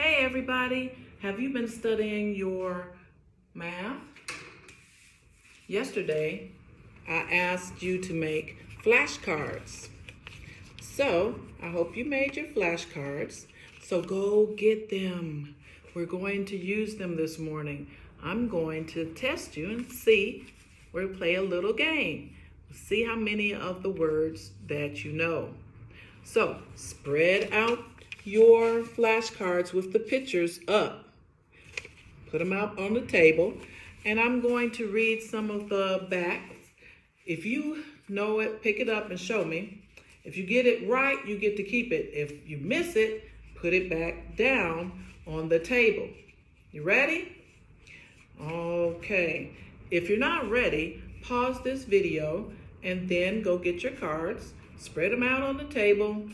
Hey everybody, have you been studying your math? Yesterday, I asked you to make flashcards. So, I hope you made your flashcards. So go get them. We're going to use them this morning. I'm going to test you and see. We'll play a little game. See how many of the words that you know. So, spread out your flashcards with the pictures up. Put them out on the table, and I'm going to read some of the backs. If you know it, pick it up and show me. If you get it right, you get to keep it. If you miss it, put it back down on the table. You ready? Okay. If you're not ready, pause this video and then go get your cards, spread them out on the table,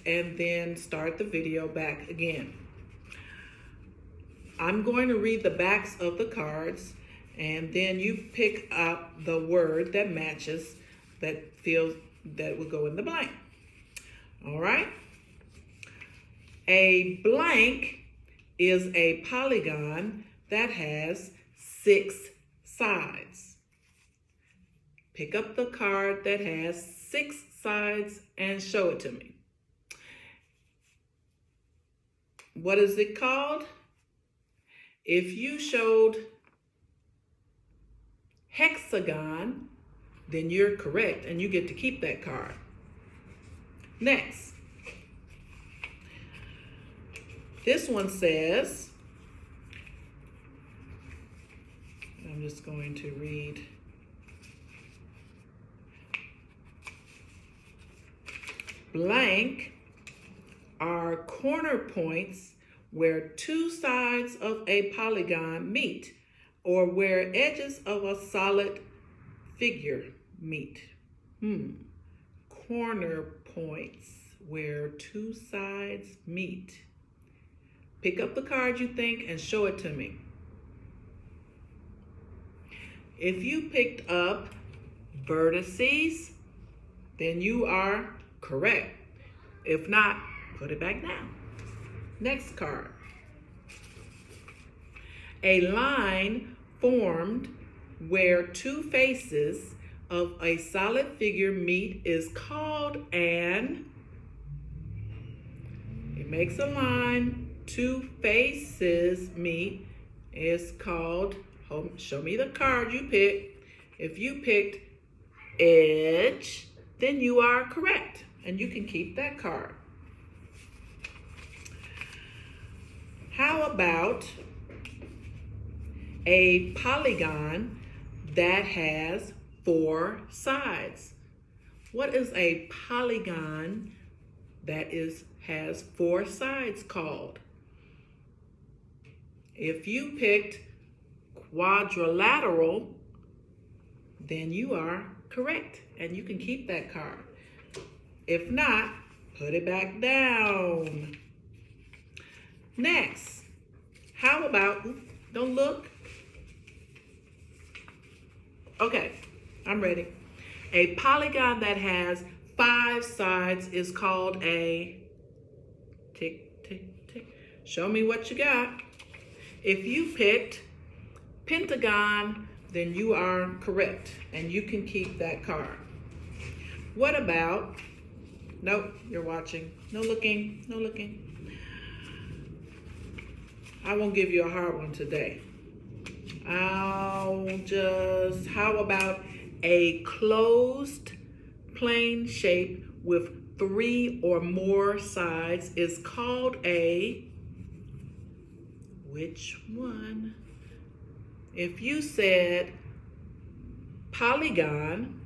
and then start the video back again. I'm going to read the backs of the cards, and then you pick up the word that matches, that would go in the blank. All right? A blank is a polygon that has 6 sides. Pick up the card that has 6 sides and show it to me. What is it called? If you showed hexagon, then you're correct and you get to keep that card. Next. This one says, I'm just going to read. Blank are corner points where 2 sides of a polygon meet, or where edges of a solid figure meet. Corner points where 2 sides meet. Pick up the card you think and show it to me. If you picked up vertices, then you are correct. If not, put it back down. Next card. A line formed where 2 faces of a solid figure meet is called an. It makes a line, 2 faces meet is called, show me the card you picked. If you picked edge, then you are correct and you can keep that card. How about a polygon that has 4 sides? What is a polygon that has 4 sides called? If you picked quadrilateral, then you are correct and you can keep that card. If not, put it back down. Next, how about, don't look. Okay, I'm ready. A polygon that has 5 sides is called a, tick, tick, tick. Show me what you got. If you picked pentagon, then you are correct and you can keep that card. What about, nope, you're watching. No looking, no looking. I won't give you a hard one today. How about a closed plane shape with 3 or more sides is called a, which one? If you said polygon,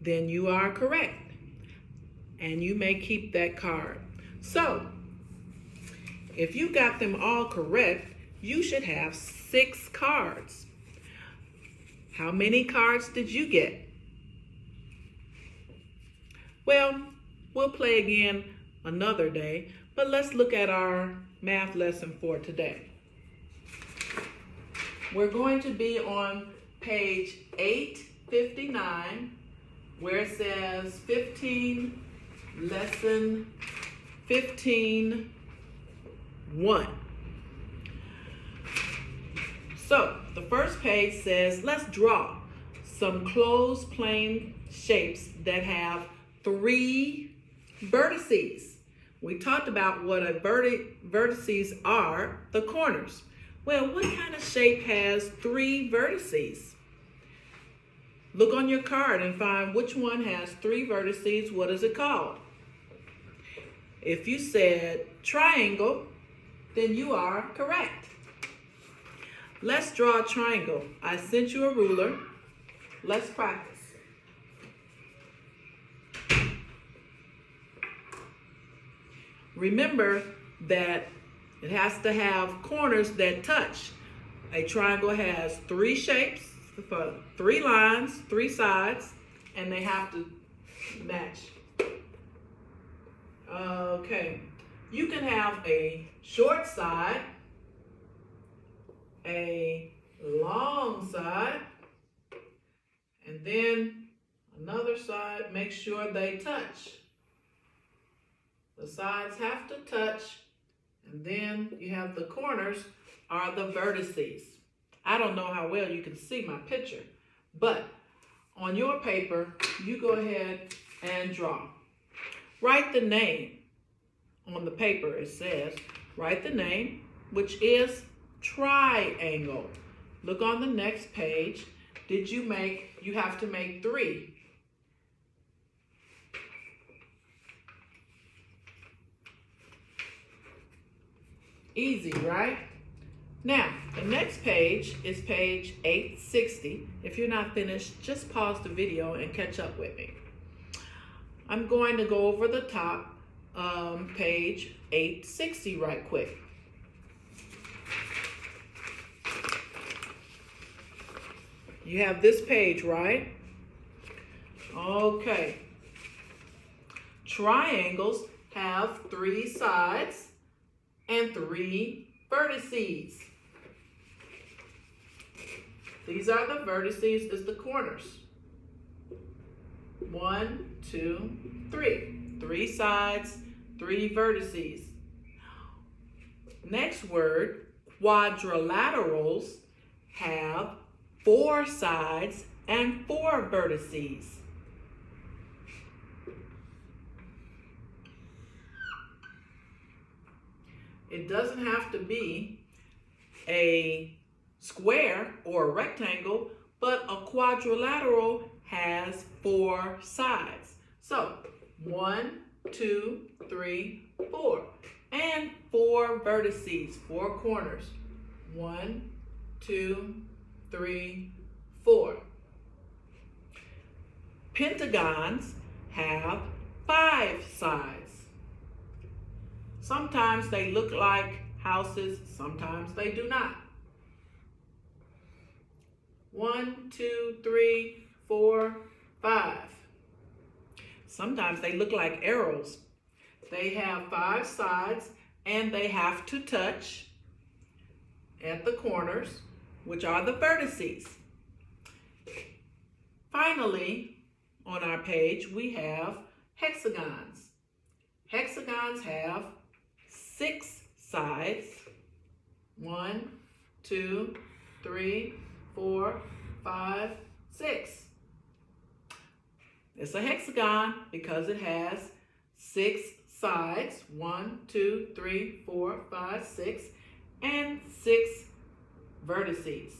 then you are correct and you may keep that card. So, if you got them all correct, you should have 6 cards. How many cards did you get? Well, we'll play again another day, but let's look at our math lesson for today. We're going to be on page 859, where it says 15, lesson 15, 1. So the first page says, let's draw some closed plane shapes that have 3 vertices. We talked about what a vertices are, the corners. Well, what kind of shape has 3 vertices? Look on your card and find which one has 3 vertices. What is it called? If you said triangle, then you are correct. Let's draw a triangle. I sent you a ruler. Let's practice. Remember that it has to have corners that touch. A triangle has 3 shapes, 3 lines, 3 sides, and they have to match. Okay, you can have a short side, a long side, and then another side. Make sure they touch. The sides have to touch, and then you have the corners are the vertices. I don't know how well you can see my picture, but on your paper, you go ahead and draw. Write the name on the paper. It says, write the name, which is triangle. Look on the next page. You have to make 3. Easy, right? Now, the next page is page 860. If you're not finished, just pause the video and catch up with me. I'm going to go over the top page 860 right quick. You have this page, right? Okay. Triangles have 3 sides and 3 vertices. These are the vertices, is the corners. 1, 2, 3. 3 sides, 3 vertices. Next word, quadrilaterals have 4 sides and 4 vertices. It doesn't have to be a square or a rectangle, but a quadrilateral has 4 sides. So 1, 2, 3, 4. And 4 vertices, 4 corners. 1, 2, 3, 4. Pentagons have 5 sides. Sometimes they look like houses, sometimes they do not. 1, 2, 3, 4, 5. Sometimes they look like arrows. They have 5 sides and they have to touch at the corners, which are the vertices. Finally, on our page, we have hexagons. Hexagons have 6 sides. 1, 2, 3, 4, 5, 6. It's a hexagon because it has 6 sides. 1, 2, 3, 4, 5, 6, and 6 vertices.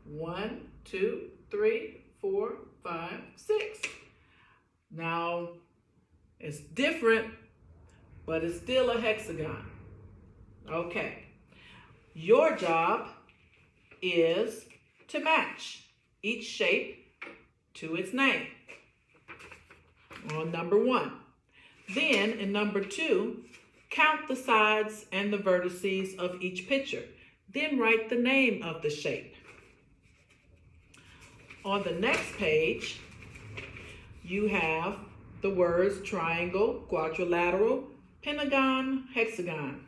1, 2, 3, 4, 5, 6. Now, it's different, but it's still a hexagon. Okay. Your job is to match each shape to its name on number 1. Then in number 2, count the sides and the vertices of each picture. Then write the name of the shape. On the next page, you have the words triangle, quadrilateral, pentagon, hexagon.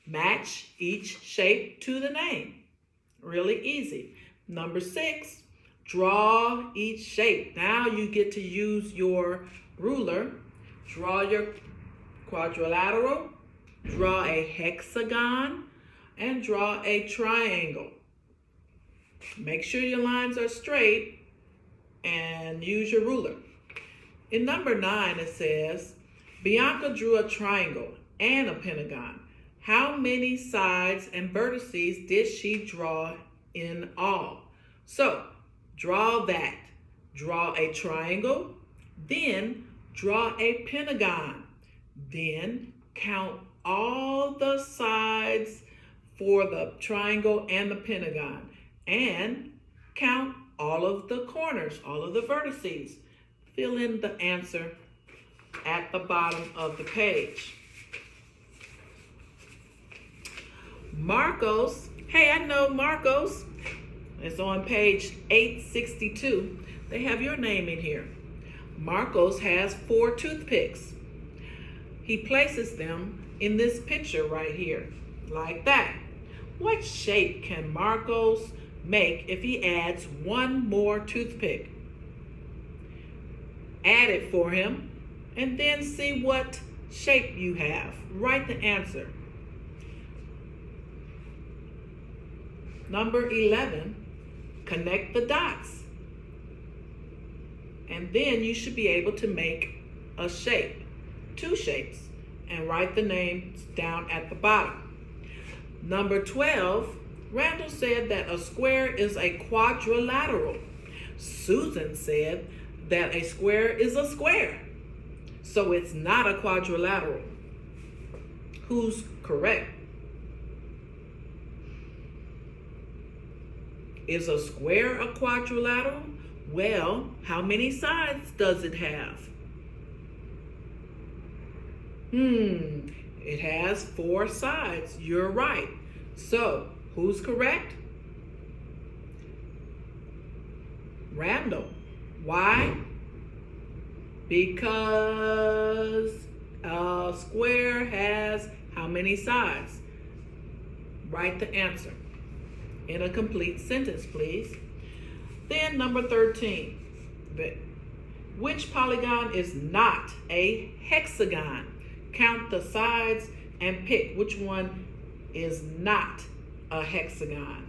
Match each shape to the name. Really easy. Number 6, draw each shape. Now you get to use your ruler. Draw your quadrilateral, draw a hexagon, and draw a triangle. Make sure your lines are straight and use your ruler. In number 9, it says, Bianca drew a triangle and a pentagon. How many sides and vertices did she draw in all? So, draw that. Draw a triangle, then draw a pentagon. Then count all the sides for the triangle and the pentagon. And count all of the corners, all of the vertices. Fill in the answer at the bottom of the page. Marcos, hey, I know Marcos. It's on page 862. They have your name in here. Marcos has 4 toothpicks. He places them in this picture right here, like that. What shape can Marcos make if he adds 1 more toothpick? Add it for him and then see what shape you have. Write the answer. Number 11, connect the dots. And then you should be able to make a shape, 2 shapes, and write the names down at the bottom. Number 12, Randall said that a square is a quadrilateral. Susan said that a square is a square. So it's not a quadrilateral. Who's correct? Is a square a quadrilateral? Well, how many sides does it have? It has 4 sides. You're right. So, who's correct? Randall. Why? Because a square has how many sides? Write the answer in a complete sentence, please. Then number 13. Which polygon is not a hexagon? Count the sides and pick which one is not a hexagon.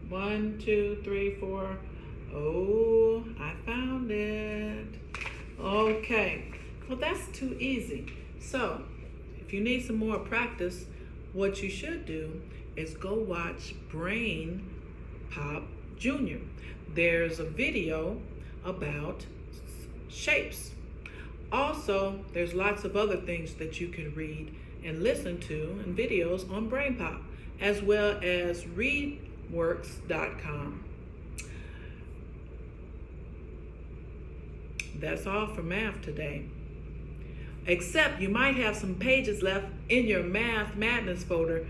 One, two, three, four. Oh, I found it. Okay. Well, that's too easy. So, if you need some more practice, what you should do is go watch Brain Pop Jr. There's a video about shapes. Also, there's lots of other things that you can read and listen to and videos on Brain Pop, as well as readworks.com. That's all for math today. Except you might have some pages left in your Math Madness folder